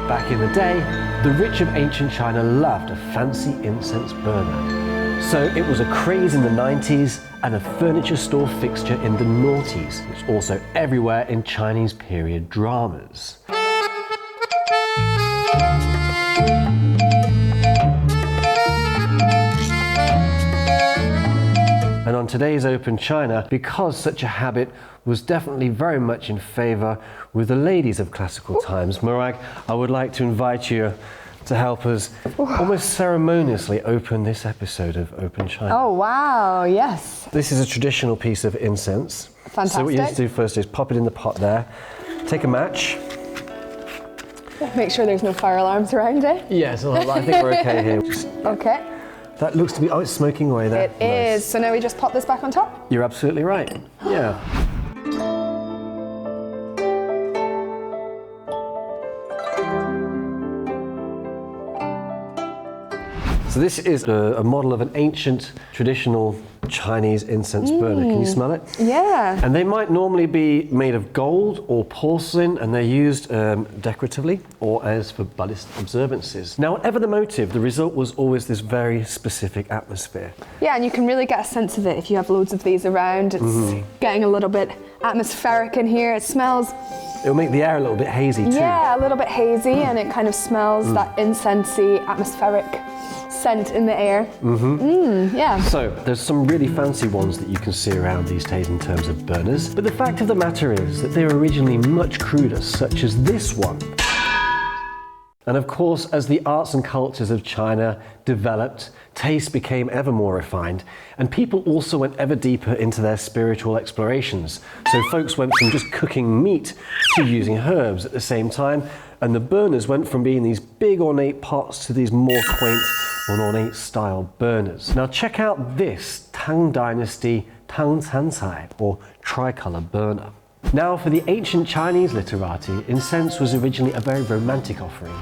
Back in the day, the rich of ancient China loved a fancy incense burner. So it was a craze in the 90s and a furniture store fixture in the noughties. It's also everywhere in Chinese period dramas. And on today's Open China, because such a habit was definitely very much in favour with the ladies of classical times, Murag, I would like to invite you to help us almost ceremoniously open this episode of Open China. Oh wow, yes. This is a traditional piece of incense. Fantastic. So what you have to do first is pop it in the pot there, take a match. Make sure there's no fire alarms around it. Yes, I think we're okay here. Okay. That looks to be, oh, it's smoking away there. It is. So now we just pop this back on top? You're absolutely right, yeah. So this is a model of an ancient traditional Chinese incense burner. Can you smell it? Yeah. And they might normally be made of gold or porcelain, and they're used decoratively or as for Buddhist observances. Now, whatever the motive, the result was always this very specific atmosphere. Yeah, and you can really get a sense of it if you have loads of these around. It's getting a little bit atmospheric in here. It smells... It'll make the air a little bit hazy too. Yeah, a little bit hazy, and it kind of smells that incensey, atmospheric scent in the air. Yeah. So there's some really fancy ones that you can see around these days in terms of burners, but the fact of the matter is that they were originally much cruder, such as this one. And of course, as the arts and cultures of China developed, taste became ever more refined, and people also went ever deeper into their spiritual explorations. So folks went from just cooking meat to using herbs at the same time, and the burners went from being these big ornate pots to these more quaint and ornate style burners. Now check out this Tang Dynasty Tang Cancai, or tricolour burner. Now, for the ancient Chinese literati, incense was originally a very romantic offering.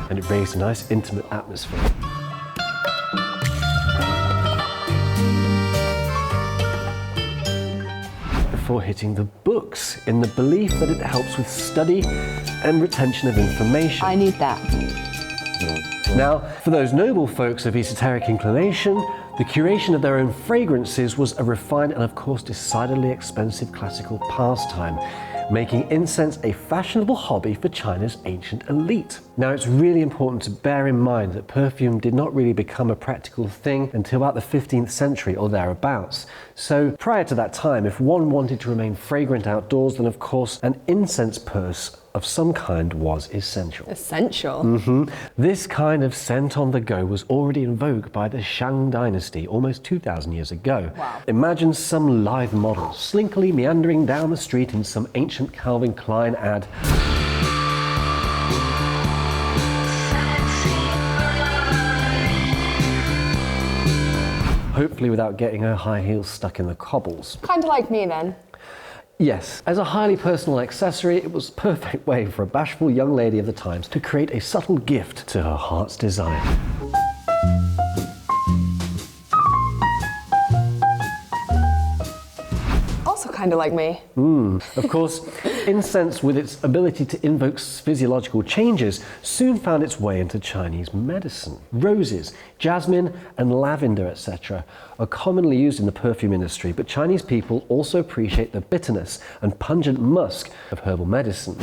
And it raised a nice intimate atmosphere. Before hitting the books, in the belief that it helps with study and retention of information. I need that. Now, for those noble folks of esoteric inclination, the curation of their own fragrances was a refined and of course decidedly expensive classical pastime, making incense a fashionable hobby for China's ancient elite. Now, it's really important to bear in mind that perfume did not really become a practical thing until about the 15th century or thereabouts. So prior to that time, if one wanted to remain fragrant outdoors, then of course an incense purse of some kind was essential. Essential? This kind of scent on the go was already in vogue by the Shang Dynasty almost 2,000 years ago. Wow. Imagine some lithe model slinkily meandering down the street in some ancient Calvin Klein ad. Hopefully without getting her high heels stuck in the cobbles. Kind of like me then. Yes, as a highly personal accessory, it was a perfect way for a bashful young lady of the times to create a subtle gift to her heart's desire. Also kind of like me. Of course, incense, with its ability to invoke physiological changes, soon found its way into Chinese medicine. Roses, jasmine, and lavender, etc., are commonly used in the perfume industry, but Chinese people also appreciate the bitterness and pungent musk of herbal medicine.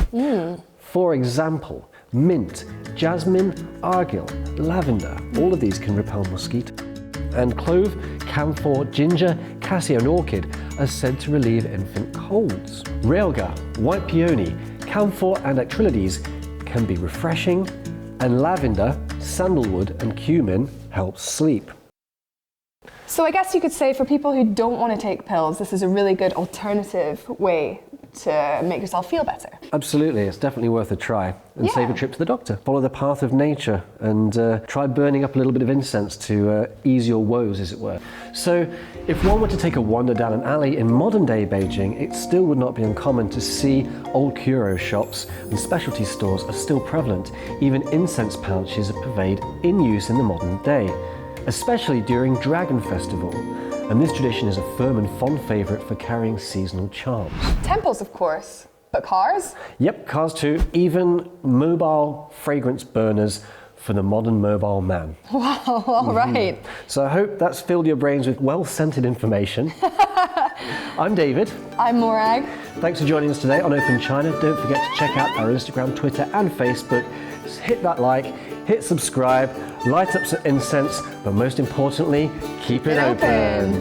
For example, mint, jasmine, argil, lavender, all of these can repel mosquitoes. And clove, camphor, ginger, cassia and orchid are said to relieve infant colds. Realgar, white peony, camphor and acrylides can be refreshing, and lavender, sandalwood and cumin helps sleep. So I guess you could say for people who don't want to take pills, this is a really good alternative way to make yourself feel better. Absolutely, it's definitely worth a try. And save a trip to the doctor. Follow the path of nature and try burning up a little bit of incense to ease your woes, as it were. So if one were to take a wander down an alley in modern day Beijing, it still would not be uncommon to see old curio shops and specialty stores are still prevalent. Even incense pouches are pervade in use in the modern day, especially during Dragon Festival. and this tradition is a firm and fond favourite for carrying seasonal charms. Temples, of course, but cars? Yep, cars too, even mobile fragrance burners for the modern mobile man. Wow, all right. So I hope that's filled your brains with well-scented information. I'm David. I'm Morag. Thanks for joining us today on Open China. Don't forget to check out our Instagram, Twitter and Facebook. Just hit that like, hit subscribe, light up some incense, but most importantly, keep it open.